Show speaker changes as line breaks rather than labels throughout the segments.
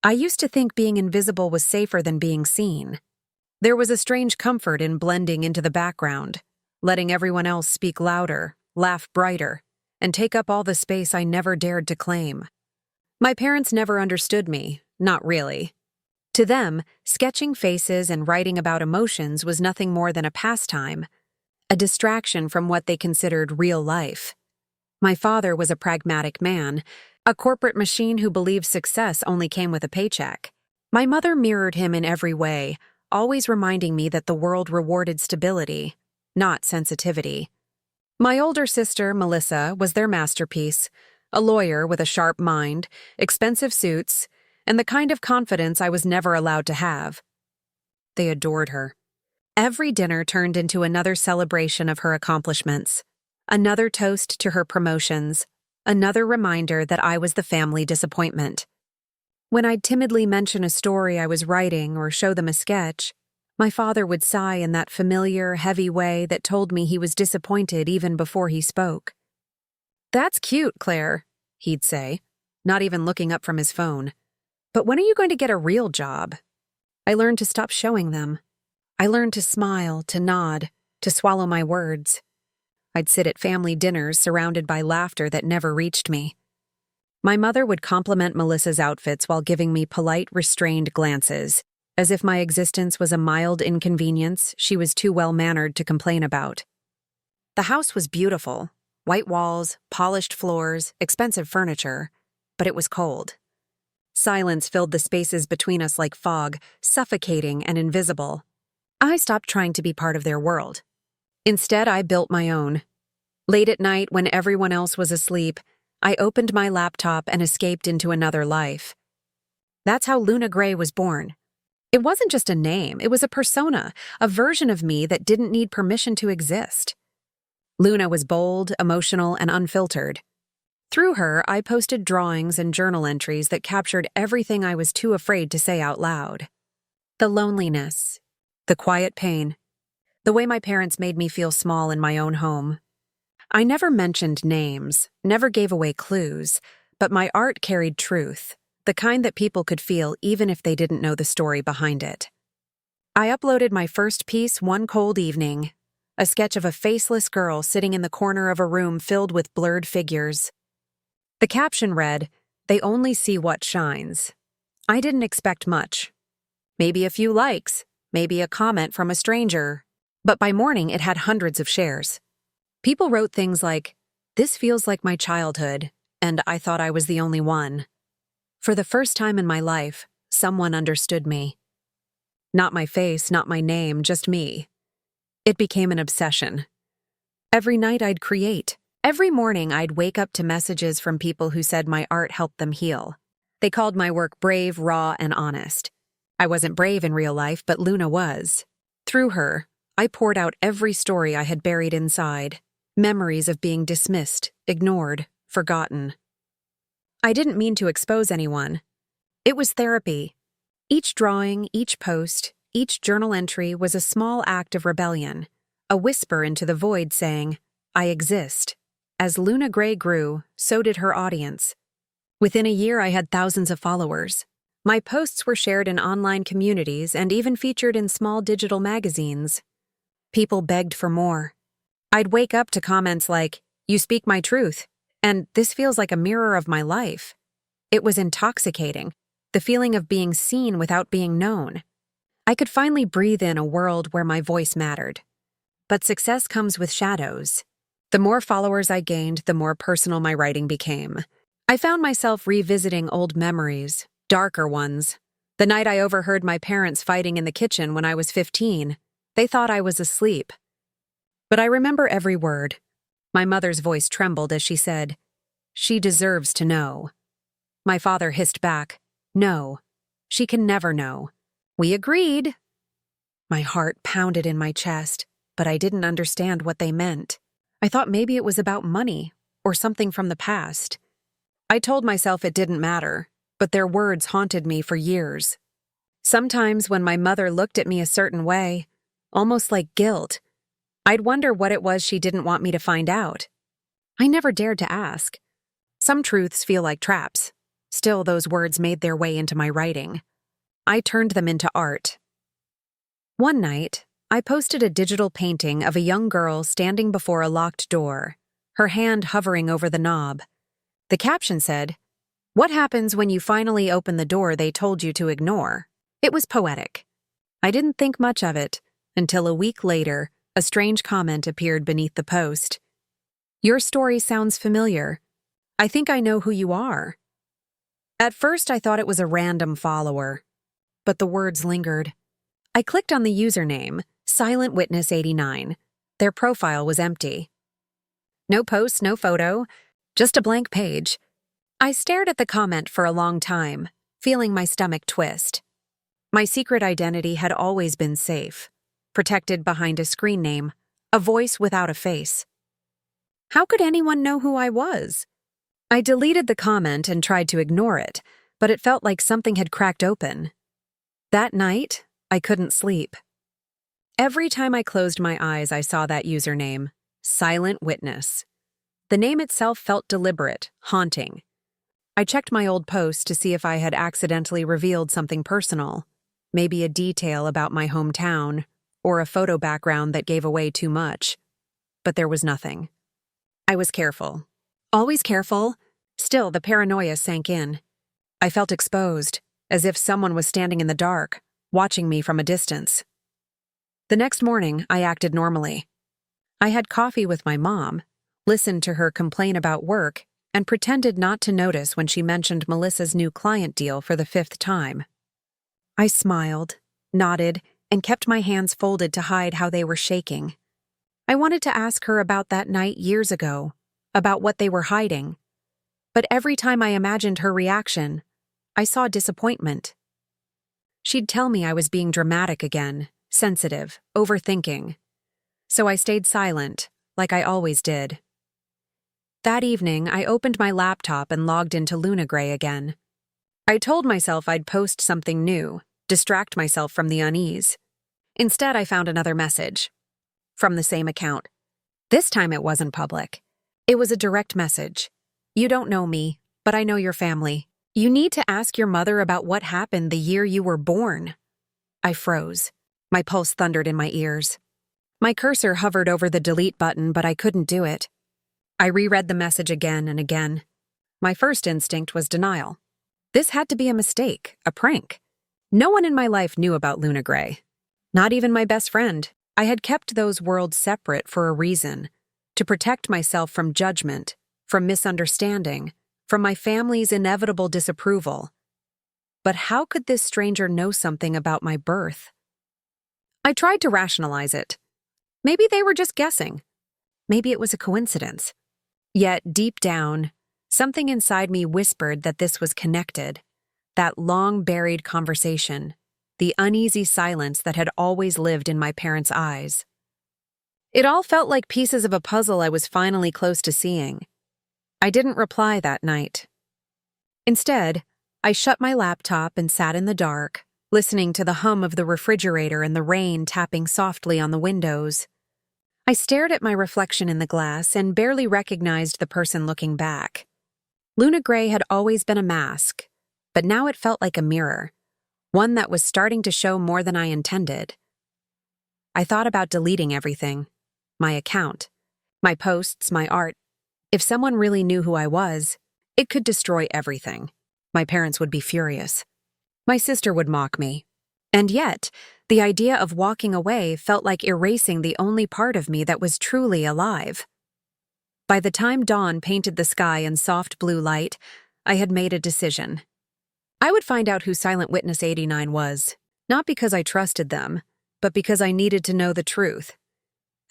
I used to think being invisible was safer than being seen. There was a strange comfort in blending into the background, letting everyone else speak louder, laugh brighter, and take up all the space I never dared to claim. My parents never understood me, not really. To them, sketching faces and writing about emotions was nothing more than a pastime, a distraction from what they considered real life. My father was a pragmatic man, a corporate machine who believed success only came with a paycheck. My mother mirrored him in every way, always reminding me that the world rewarded stability, not sensitivity. My older sister, Melissa, was their masterpiece, a lawyer with a sharp mind, expensive suits, and the kind of confidence I was never allowed to have. They adored her. Every dinner turned into another celebration of her accomplishments, another toast to her promotions, another reminder that I was the family disappointment. When I'd timidly mention a story I was writing or show them a sketch, my father would sigh in that familiar, heavy way that told me he was disappointed even before he spoke. "That's cute, Claire," he'd say, not even looking up from his phone. "But when are you going to get a real job?" I learned to stop showing them. I learned to smile, to nod, to swallow my words. I'd sit at family dinners surrounded by laughter that never reached me. My mother would compliment Melissa's outfits while giving me polite, restrained glances, as if my existence was a mild inconvenience she was too well-mannered to complain about. The house was beautiful, white walls, polished floors, expensive furniture, but it was cold. Silence filled the spaces between us like fog, suffocating and invisible. I stopped trying to be part of their world. Instead, I built my own. Late at night, when everyone else was asleep, I opened my laptop and escaped into another life. That's how Luna Gray was born. It wasn't just a name, it was a persona, a version of me that didn't need permission to exist. Luna was bold, emotional, and unfiltered. Through her, I posted drawings and journal entries that captured everything I was too afraid to say out loud. The loneliness, the quiet pain, the way my parents made me feel small in my own home. I never mentioned names, never gave away clues, but my art carried truth, the kind that people could feel even if they didn't know the story behind it. I uploaded my first piece one cold evening, a sketch of a faceless girl sitting in the corner of a room filled with blurred figures. The caption read, "They only see what shines." I didn't expect much. Maybe a few likes, maybe a comment from a stranger, but by morning it had hundreds of shares. People wrote things like, "This feels like my childhood," and "I thought I was the only one." For the first time in my life, someone understood me. Not my face, not my name, just me. It became an obsession. Every night I'd create. Every morning I'd wake up to messages from people who said my art helped them heal. They called my work brave, raw, and honest. I wasn't brave in real life, but Luna was. Through her, I poured out every story I had buried inside. Memories of being dismissed, ignored, forgotten. I didn't mean to expose anyone. It was therapy. Each drawing, each post, each journal entry was a small act of rebellion, a whisper into the void saying, "I exist." As Luna Gray grew, so did her audience. Within a year, I had thousands of followers. My posts were shared in online communities and even featured in small digital magazines. People begged for more. I'd wake up to comments like, "You speak my truth," and "This feels like a mirror of my life." It was intoxicating, the feeling of being seen without being known. I could finally breathe in a world where my voice mattered. But success comes with shadows. The more followers I gained, the more personal my writing became. I found myself revisiting old memories, darker ones. The night I overheard my parents fighting in the kitchen when I was 15, they thought I was asleep. But I remember every word. My mother's voice trembled as she said, "She deserves to know." My father hissed back, "No, she can never know." We agreed. My heart pounded in my chest, but I didn't understand what they meant. I thought maybe it was about money or something from the past. I told myself it didn't matter, but their words haunted me for years. Sometimes when my mother looked at me a certain way, almost like guilt, I'd wonder what it was she didn't want me to find out. I never dared to ask. Some truths feel like traps. Still, those words made their way into my writing. I turned them into art. One night, I posted a digital painting of a young girl standing before a locked door, her hand hovering over the knob. The caption said, "What happens when you finally open the door they told you to ignore?" It was poetic. I didn't think much of it until a week later, a strange comment appeared beneath the post. "Your story sounds familiar. I think I know who you are." At first, I thought it was a random follower, but the words lingered. I clicked on the username, Silent Witness 89. Their profile was empty. No post, no photo, just a blank page. I stared at the comment for a long time, feeling my stomach twist. My secret identity had always been safe, protected behind a screen name, a voice without a face. How could anyone know who I was? I deleted the comment and tried to ignore it, but it felt like something had cracked open. That night, I couldn't sleep. Every time I closed my eyes, I saw that username, Silent Witness. The name itself felt deliberate, haunting. I checked my old posts to see if I had accidentally revealed something personal, maybe a detail about my hometown, or a photo background that gave away too much. But there was nothing. I was careful. Always careful. Still, the paranoia sank in. I felt exposed, as if someone was standing in the dark, watching me from a distance. The next morning, I acted normally. I had coffee with my mom, listened to her complain about work, and pretended not to notice when she mentioned Melissa's new client deal for the 5th time. I smiled, nodded, and kept my hands folded to hide how they were shaking. I wanted to ask her about that night years ago, about what they were hiding. But every time I imagined her reaction, I saw disappointment. She'd tell me I was being dramatic again, sensitive, overthinking. So I stayed silent, like I always did. That evening, I opened my laptop and logged into Luna Gray again. I told myself I'd post something new, distract myself from the unease. Instead, I found another message. From the same account. This time it wasn't public. It was a direct message. "You don't know me, but I know your family. You need to ask your mother about what happened the year you were born." I froze. My pulse thundered in my ears. My cursor hovered over the delete button, but I couldn't do it. I reread the message again and again. My first instinct was denial. This had to be a mistake, a prank. No one in my life knew about Luna Gray. Not even my best friend. I had kept those worlds separate for a reason. To protect myself from judgment, from misunderstanding, from my family's inevitable disapproval. But how could this stranger know something about my birth? I tried to rationalize it. Maybe they were just guessing. Maybe it was a coincidence. Yet, deep down, something inside me whispered that this was connected. That long-buried conversation, the uneasy silence that had always lived in my parents' eyes. It all felt like pieces of a puzzle I was finally close to seeing. I didn't reply that night. Instead, I shut my laptop and sat in the dark, listening to the hum of the refrigerator and the rain tapping softly on the windows. I stared at my reflection in the glass and barely recognized the person looking back. Luna Gray had always been a mask, but now it felt like a mirror, one that was starting to show more than I intended. I thought about deleting everything. My account, my posts, my art. If someone really knew who I was, it could destroy everything. My parents would be furious. My sister would mock me. And yet, the idea of walking away felt like erasing the only part of me that was truly alive. By the time dawn painted the sky in soft blue light, I had made a decision. I would find out who Silent Witness 89 was, not because I trusted them, but because I needed to know the truth.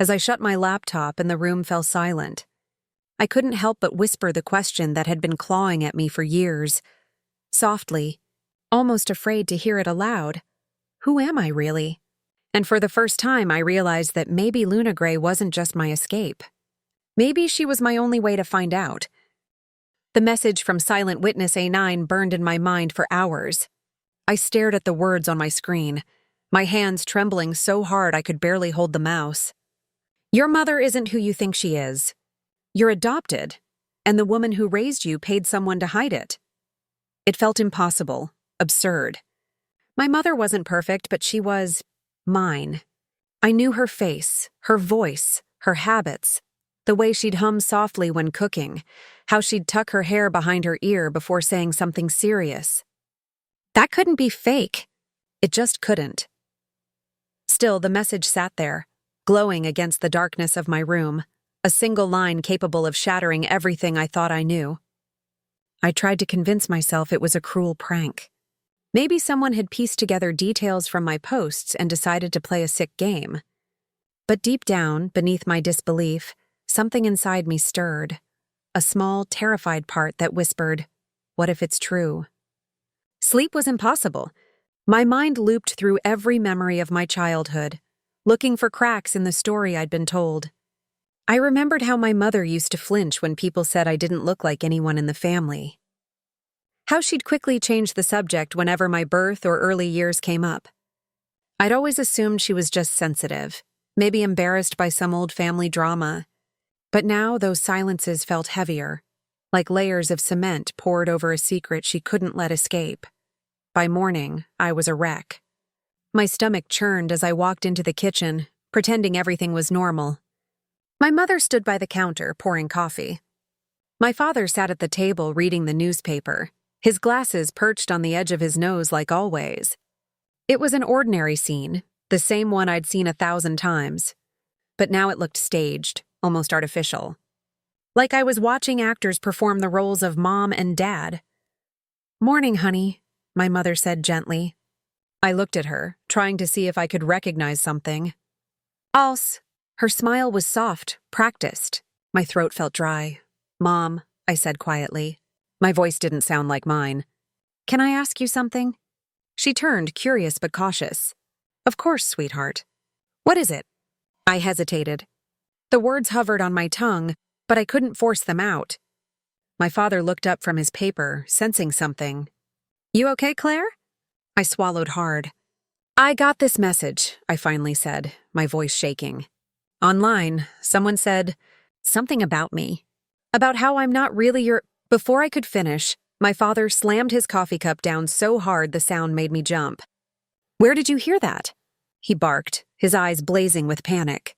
As I shut my laptop and the room fell silent, I couldn't help but whisper the question that had been clawing at me for years. Softly, almost afraid to hear it aloud. Who am I really? And for the first time, I realized that maybe Luna Gray wasn't just my escape. Maybe she was my only way to find out. The message from Silent Witness A9 burned in my mind for hours. I stared at the words on my screen, my hands trembling so hard I could barely hold the mouse. Your mother isn't who you think she is. You're adopted, and the woman who raised you paid someone to hide it. It felt impossible, absurd. My mother wasn't perfect, but she was mine. I knew her face, her voice, her habits, the way she'd hum softly when cooking, how she'd tuck her hair behind her ear before saying something serious. That couldn't be fake. It just couldn't. Still, the message sat there, glowing against the darkness of my room, a single line capable of shattering everything I thought I knew. I tried to convince myself it was a cruel prank. Maybe someone had pieced together details from my posts and decided to play a sick game. But deep down, beneath my disbelief, something inside me stirred. A small, terrified part that whispered, "What if it's true?" Sleep was impossible. My mind looped through every memory of my childhood, looking for cracks in the story I'd been told. I remembered how my mother used to flinch when people said I didn't look like anyone in the family. How she'd quickly change the subject whenever my birth or early years came up. I'd always assumed she was just sensitive, maybe embarrassed by some old family drama. But now those silences felt heavier, like layers of cement poured over a secret she couldn't let escape. By morning, I was a wreck. My stomach churned as I walked into the kitchen, pretending everything was normal. My mother stood by the counter, pouring coffee. My father sat at the table reading the newspaper, his glasses perched on the edge of his nose like always. It was an ordinary scene, the same one I'd seen 1,000 times. But now it looked staged, almost artificial. Like I was watching actors perform the roles of mom and dad. "Morning, honey," my mother said gently. I looked at her, trying to see if I could recognize something. "Als." Her smile was soft, practiced. My throat felt dry. "Mom," I said quietly. My voice didn't sound like mine. "Can I ask you something?" She turned, curious but cautious. "Of course, sweetheart." "What is it?" I hesitated. The words hovered on my tongue, but I couldn't force them out. My father looked up from his paper, sensing something. "You okay, Claire?" I swallowed hard. "I got this message," I finally said, my voice shaking. "Online, someone said something about me. About how I'm not really your—" Before I could finish, my father slammed his coffee cup down so hard the sound made me jump. "Where did you hear that?" he barked, his eyes blazing with panic.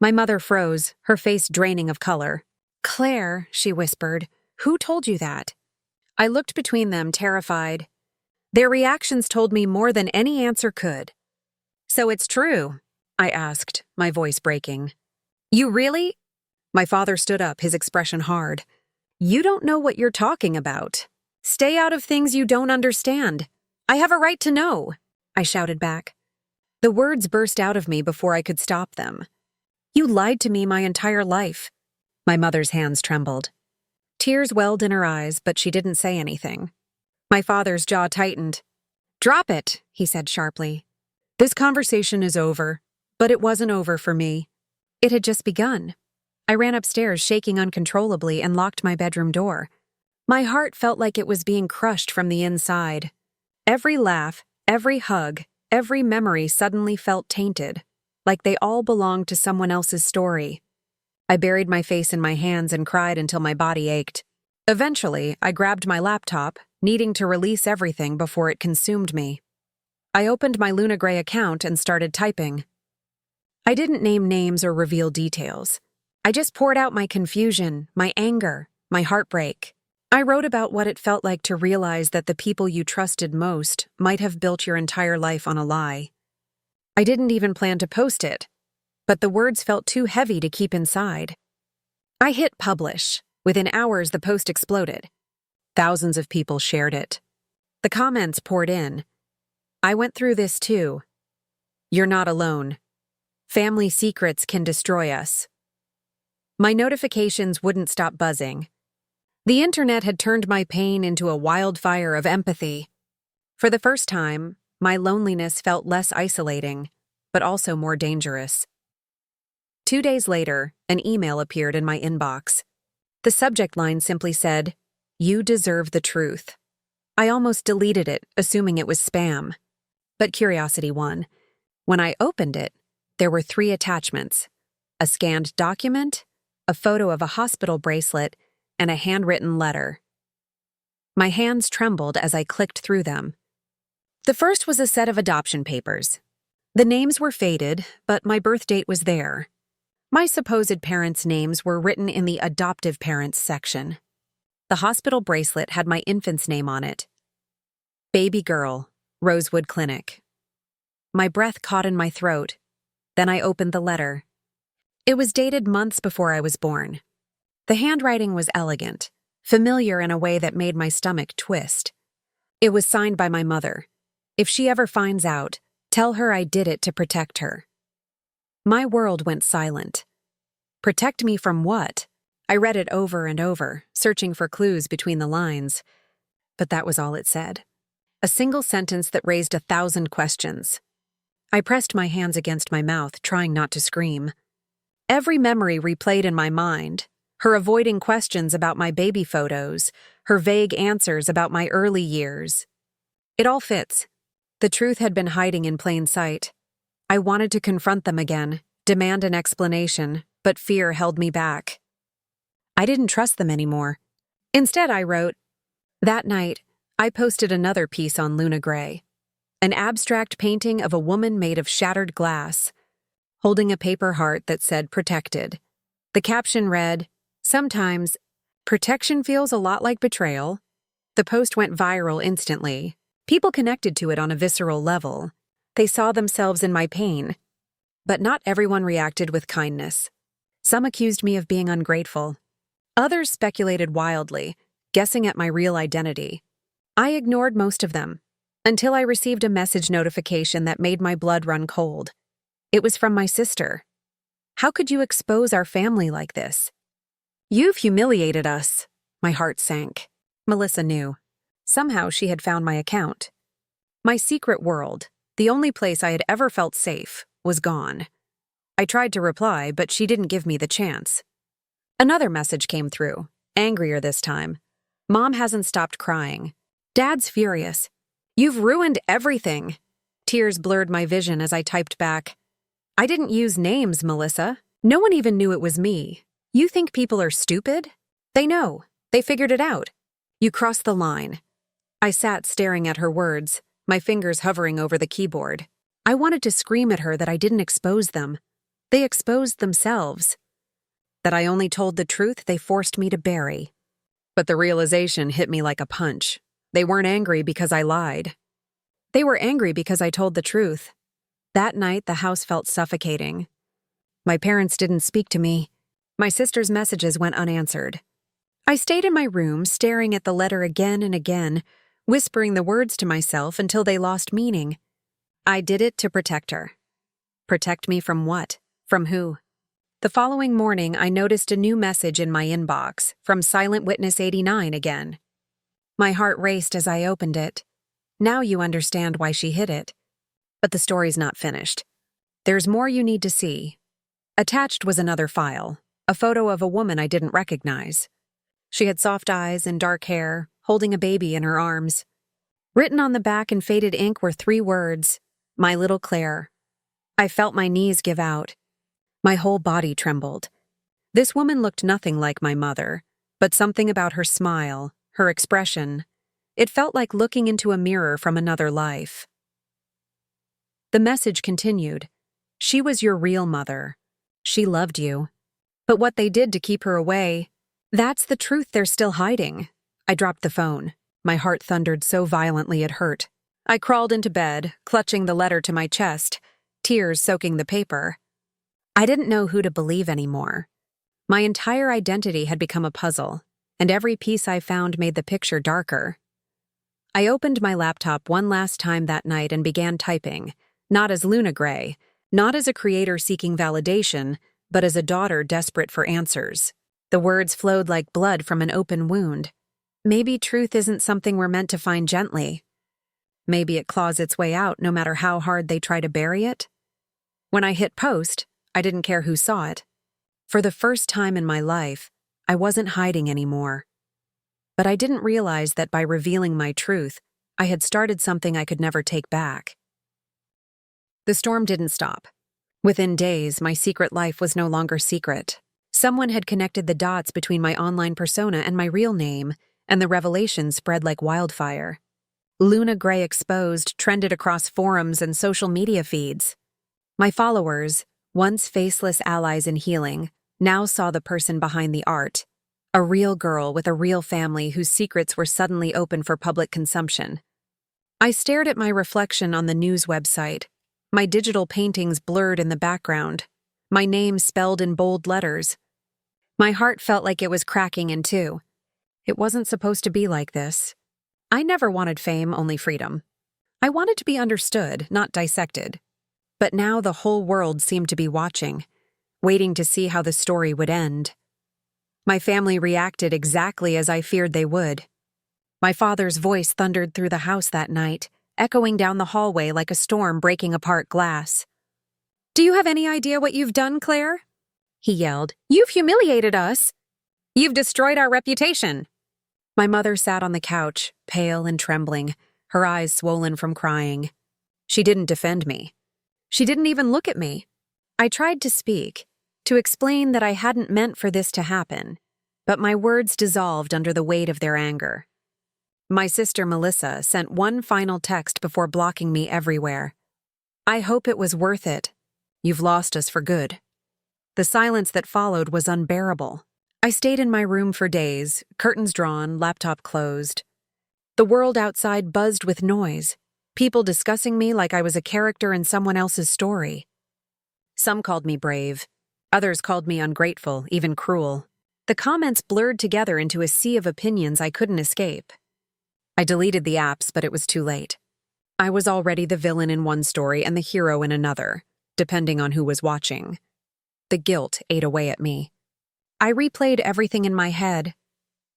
My mother froze, her face draining of color. "Claire," she whispered, "who told you that?" I looked between them, terrified. Their reactions told me more than any answer could. "So it's true?" I asked, my voice breaking. "You really—" My father stood up, his expression hard. "You don't know what you're talking about. Stay out of things you don't understand. I have a right to know," I shouted back. The words burst out of me before I could stop them. "You lied to me my entire life." My mother's hands trembled. Tears welled in her eyes, but she didn't say anything. My father's jaw tightened. "Drop it," he said sharply. "This conversation is over." But it wasn't over for me. It had just begun. I ran upstairs shaking uncontrollably and locked my bedroom door. My heart felt like it was being crushed from the inside. Every laugh, every hug, every memory suddenly felt tainted, like they all belonged to someone else's story. I buried my face in my hands and cried until my body ached. Eventually, I grabbed my laptop, needing to release everything before it consumed me. I opened my Luna Gray account and started typing. I didn't name names or reveal details. I just poured out my confusion, my anger, my heartbreak. I wrote about what it felt like to realize that the people you trusted most might have built your entire life on a lie. I didn't even plan to post it, but the words felt too heavy to keep inside. I hit publish. Within hours, the post exploded. Thousands of people shared it. The comments poured in. "I went through this too. You're not alone. Family secrets can destroy us." My notifications wouldn't stop buzzing. The internet had turned my pain into a wildfire of empathy. For the first time, my loneliness felt less isolating, but also more dangerous. 2 days later, an email appeared in my inbox. The subject line simply said, "You deserve the truth." I almost deleted it, assuming it was spam. But curiosity won. When I opened it, there were 3 attachments: a scanned document, a photo of a hospital bracelet, and a handwritten letter. My hands trembled as I clicked through them. The first was a set of adoption papers. The names were faded, but my birth date was there. My supposed parents' names were written in the adoptive parents section. The hospital bracelet had my infant's name on it. Baby girl, Rosewood Clinic. My breath caught in my throat. Then I opened the letter. It was dated months before I was born. The handwriting was elegant, familiar in a way that made my stomach twist. It was signed by my mother. If she ever finds out, tell her I did it to protect her. My world went silent. Protect me from what? I read it over and over, searching for clues between the lines. But that was all it said. A single sentence that raised 1,000 questions. I pressed my hands against my mouth, trying not to scream. Every memory replayed in my mind. Her avoiding questions about my baby photos, her vague answers about my early years. It all fits. The truth had been hiding in plain sight. I wanted to confront them again, demand an explanation, but fear held me back. I didn't trust them anymore. Instead, I wrote, that night, I posted another piece on Luna Gray, an abstract painting of a woman made of shattered glass, holding a paper heart that said protected. The caption read, sometimes, protection feels a lot like betrayal. The post went viral instantly. People connected to it on a visceral level. They saw themselves in my pain. But not everyone reacted with kindness. Some accused me of being ungrateful. Others speculated wildly, guessing at my real identity. I ignored most of them, until I received a message notification that made my blood run cold. It was from my sister. How could you expose our family like this? You've humiliated us. My heart sank. Melissa knew. Somehow she had found my account. My secret world, the only place I had ever felt safe, was gone. I tried to reply, but she didn't give me the chance. Another message came through, angrier this time. Mom hasn't stopped crying. Dad's furious. You've ruined everything. Tears blurred my vision as I typed back. I didn't use names, Melissa. No one even knew it was me. You think people are stupid? They know. They figured it out. You crossed the line. I sat staring at her words, my fingers hovering over the keyboard. I wanted to scream at her that I didn't expose them. They exposed themselves. That I only told the truth they forced me to bury. But the realization hit me like a punch. They weren't angry because I lied. They were angry because I told the truth. That night, the house felt suffocating. My parents didn't speak to me. My sister's messages went unanswered. I stayed in my room, staring at the letter again and again, whispering the words to myself until they lost meaning. I did it to protect her. Protect me from what? From who? The following morning, I noticed a new message in my inbox, from Silent Witness 89 again. My heart raced as I opened it. Now you understand why she hid it. But the story's not finished. There's more you need to see. Attached was another file, a photo of a woman I didn't recognize. She had soft eyes and dark hair, holding a baby in her arms. Written on the back in faded ink were 3 words, My Little Claire. I felt my knees give out. My whole body trembled. This woman looked nothing like my mother, but something about her smile, her expression. It felt like looking into a mirror from another life. The message continued. She was your real mother. She loved you. But what they did to keep her away, that's the truth they're still hiding. I dropped the phone. My heart thundered so violently it hurt. I crawled into bed, clutching the letter to my chest, tears soaking the paper. I didn't know who to believe anymore. My entire identity had become a puzzle, and every piece I found made the picture darker. I opened my laptop one last time that night and began typing, not as Luna Gray, not as a creator seeking validation, but as a daughter desperate for answers. The words flowed like blood from an open wound. Maybe truth isn't something we're meant to find gently. Maybe it claws its way out no matter how hard they try to bury it. When I hit post, I didn't care who saw it. For the first time in my life, I wasn't hiding anymore. But I didn't realize that by revealing my truth, I had started something I could never take back. The storm didn't stop. Within days, my secret life was no longer secret. Someone had connected the dots between my online persona and my real name, and the revelation spread like wildfire. Luna Gray Exposed trended across forums and social media feeds. My followers, once faceless allies in healing, now saw the person behind the art, a real girl with a real family whose secrets were suddenly open for public consumption. I stared at my reflection on the news website, my digital paintings blurred in the background, my name spelled in bold letters. My heart felt like it was cracking in two. It wasn't supposed to be like this. I never wanted fame, only freedom. I wanted to be understood, not dissected. But now the whole world seemed to be watching, waiting to see how the story would end. My family reacted exactly as I feared they would. My father's voice thundered through the house that night, echoing down the hallway like a storm breaking apart glass. "Do you have any idea what you've done, Claire?" he yelled. "You've humiliated us. You've destroyed our reputation." My mother sat on the couch, pale and trembling, her eyes swollen from crying. She didn't defend me. She didn't even look at me. I tried to speak, to explain that I hadn't meant for this to happen, but my words dissolved under the weight of their anger. My sister Melissa sent one final text before blocking me everywhere. "I hope it was worth it. You've lost us for good." The silence that followed was unbearable. I stayed in my room for days, curtains drawn, laptop closed. The world outside buzzed with noise, people discussing me like I was a character in someone else's story. Some called me brave. Others called me ungrateful, even cruel. The comments blurred together into a sea of opinions I couldn't escape. I deleted the apps, but it was too late. I was already the villain in one story and the hero in another, depending on who was watching. The guilt ate away at me. I replayed everything in my head.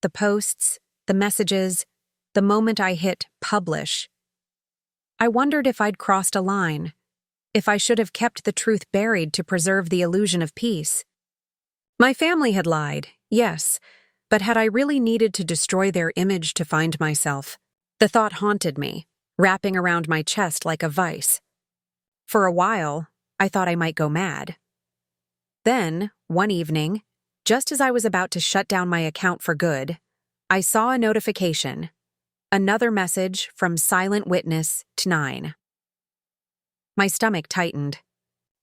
The posts, the messages, the moment I hit publish. I wondered if I'd crossed a line, if I should have kept the truth buried to preserve the illusion of peace. My family had lied, yes, but had I really needed to destroy their image to find myself? The thought haunted me, wrapping around my chest like a vice. For a while, I thought I might go mad. Then, one evening, just as I was about to shut down my account for good, I saw a notification. Another message from Silent Witness to 9. My stomach tightened.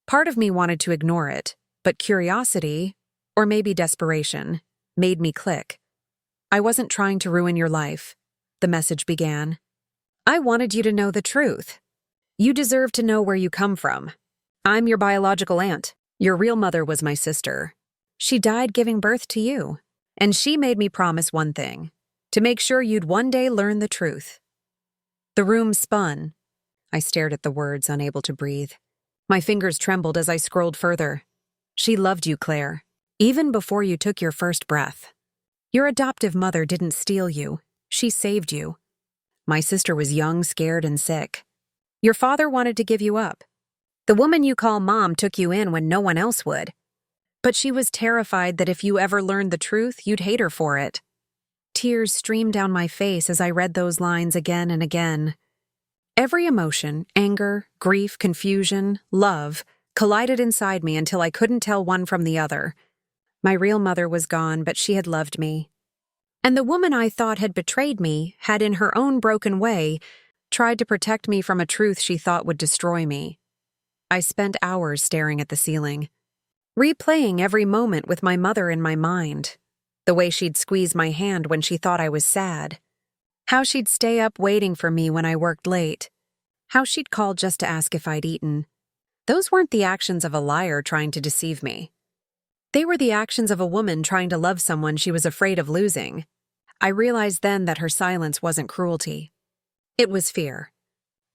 Part of me wanted to ignore it, but curiosity, or maybe desperation, made me click. "I wasn't trying to ruin your life," the message began. "I wanted you to know the truth. You deserve to know where you come from. I'm your biological aunt. Your real mother was my sister. She died giving birth to you, and she made me promise one thing, to make sure you'd one day learn the truth." The room spun. I stared at the words, unable to breathe. My fingers trembled as I scrolled further. "She loved you, Claire, even before you took your first breath. Your adoptive mother didn't steal you. She saved you. My sister was young, scared, and sick. Your father wanted to give you up. The woman you call mom took you in when no one else would. But she was terrified that if you ever learned the truth, you'd hate her for it." Tears streamed down my face as I read those lines again and again. Every emotion, anger, grief, confusion, love, collided inside me until I couldn't tell one from the other. My real mother was gone, but she had loved me. And the woman I thought had betrayed me had, in her own broken way, tried to protect me from a truth she thought would destroy me. I spent hours staring at the ceiling, replaying every moment with my mother in my mind. The way she'd squeeze my hand when she thought I was sad. How she'd stay up waiting for me when I worked late. How she'd call just to ask if I'd eaten. Those weren't the actions of a liar trying to deceive me. They were the actions of a woman trying to love someone she was afraid of losing. I realized then that her silence wasn't cruelty. It was fear.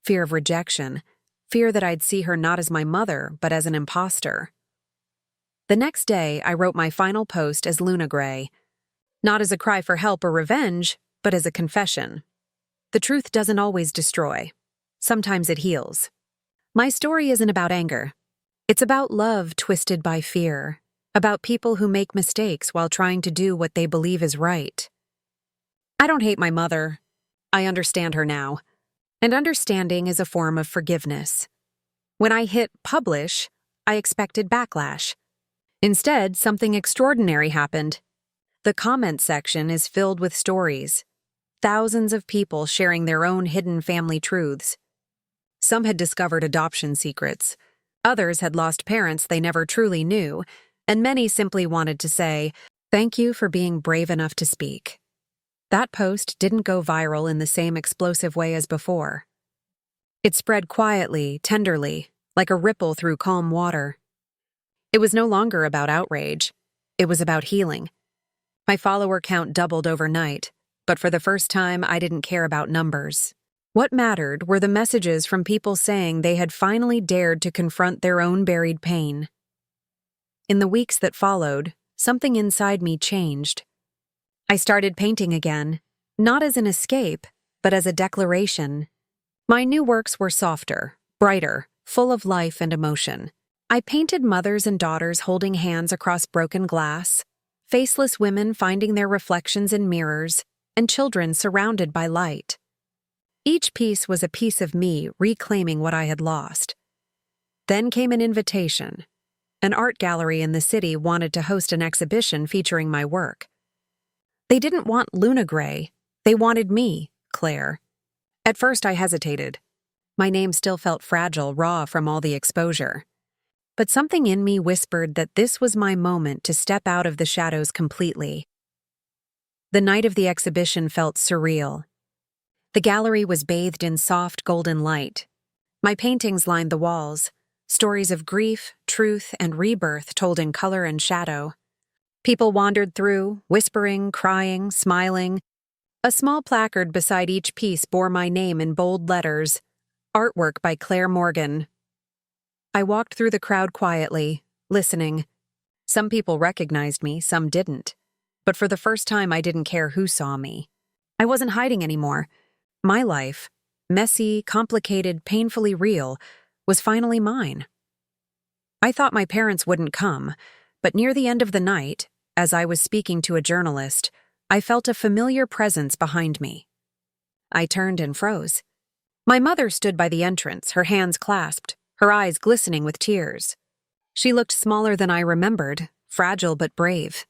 Fear of rejection. Fear that I'd see her not as my mother, but as an imposter. The next day, I wrote my final post as Luna Gray. Not as a cry for help or revenge, but as a confession. The truth doesn't always destroy. Sometimes it heals. My story isn't about anger. It's about love twisted by fear. About people who make mistakes while trying to do what they believe is right. I don't hate my mother. I understand her now. And understanding is a form of forgiveness. When I hit publish, I expected backlash. Instead, something extraordinary happened. The comment section is filled with stories, thousands of people sharing their own hidden family truths. Some had discovered adoption secrets, others had lost parents they never truly knew, and many simply wanted to say, "Thank you for being brave enough to speak." That post didn't go viral in the same explosive way as before. It spread quietly, tenderly, like a ripple through calm water. It was no longer about outrage. It was about healing. My follower count doubled overnight, but for the first time, I didn't care about numbers. What mattered were the messages from people saying they had finally dared to confront their own buried pain. In the weeks that followed, something inside me changed. I started painting again, not as an escape, but as a declaration. My new works were softer, brighter, full of life and emotion. I painted mothers and daughters holding hands across broken glass, faceless women finding their reflections in mirrors, and children surrounded by light. Each piece was a piece of me reclaiming what I had lost. Then came an invitation. An art gallery in the city wanted to host an exhibition featuring my work. They didn't want Luna Gray. They wanted me, Claire. At first I hesitated. My name still felt fragile, raw from all the exposure. But something in me whispered that this was my moment to step out of the shadows completely. The night of the exhibition felt surreal. The gallery was bathed in soft golden light. My paintings lined the walls, stories of grief, truth, and rebirth told in color and shadow. People wandered through, whispering, crying, smiling. A small placard beside each piece bore my name in bold letters, "Artwork by Claire Morgan." I walked through the crowd quietly, listening. Some people recognized me, some didn't. But for the first time, I didn't care who saw me. I wasn't hiding anymore. My life, messy, complicated, painfully real, was finally mine. I thought my parents wouldn't come, but near the end of the night, as I was speaking to a journalist, I felt a familiar presence behind me. I turned and froze. My mother stood by the entrance, her hands clasped, her eyes glistening with tears. She looked smaller than I remembered, fragile but brave.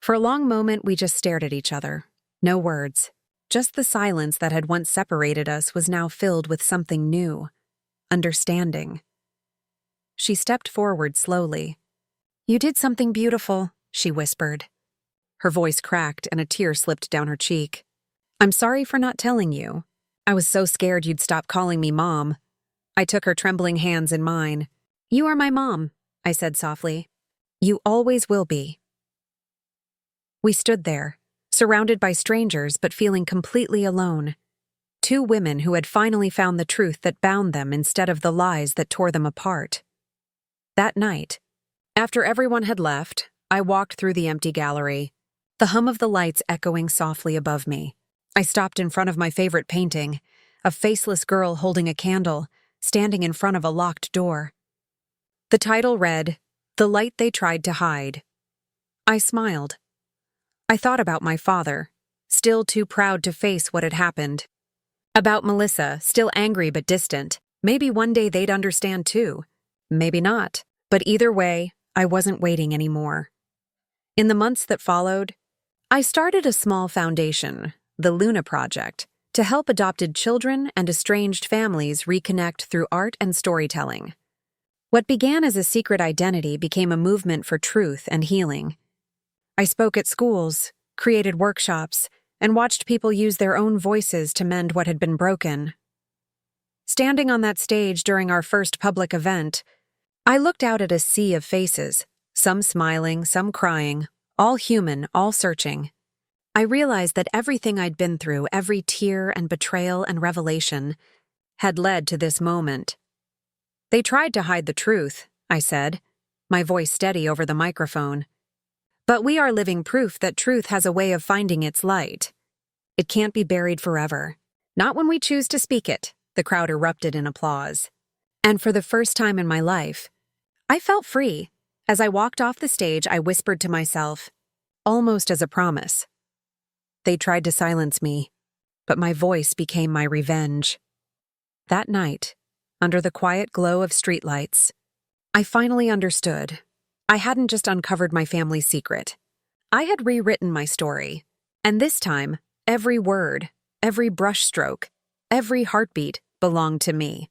For a long moment, we just stared at each other. No words. Just the silence that had once separated us was now filled with something new. Understanding. She stepped forward slowly. "You did something beautiful," she whispered. Her voice cracked and a tear slipped down her cheek. "I'm sorry for not telling you. I was so scared you'd stop calling me Mom." I took her trembling hands in mine. "You are my mom," I said softly. "You always will be." We stood there, surrounded by strangers but feeling completely alone. Two women who had finally found the truth that bound them instead of the lies that tore them apart. That night, after everyone had left, I walked through the empty gallery, the hum of the lights echoing softly above me. I stopped in front of my favorite painting, a faceless girl holding a candle, standing in front of a locked door. The title read, "The Light They Tried to Hide." I smiled. I thought about my father, still too proud to face what had happened. About Melissa, still angry but distant. Maybe one day they'd understand too. Maybe not. But either way, I wasn't waiting anymore. In the months that followed, I started a small foundation, the Luna Project, to help adopted children and estranged families reconnect through art and storytelling. What began as a secret identity became a movement for truth and healing. I spoke at schools, created workshops, and watched people use their own voices to mend what had been broken. Standing on that stage during our first public event, I looked out at a sea of faces, some smiling, some crying, all human, all searching. I realized that everything I'd been through, every tear and betrayal and revelation, had led to this moment. "They tried to hide the truth," I said, my voice steady over the microphone. "But we are living proof that truth has a way of finding its light. It can't be buried forever. Not when we choose to speak it." The crowd erupted in applause. And for the first time in my life, I felt free. As I walked off the stage, I whispered to myself, almost as a promise. They tried to silence me, but my voice became my revenge. That night, under the quiet glow of streetlights, I finally understood. I hadn't just uncovered my family's secret. I had rewritten my story, and this time, every word, every brushstroke, every heartbeat belonged to me.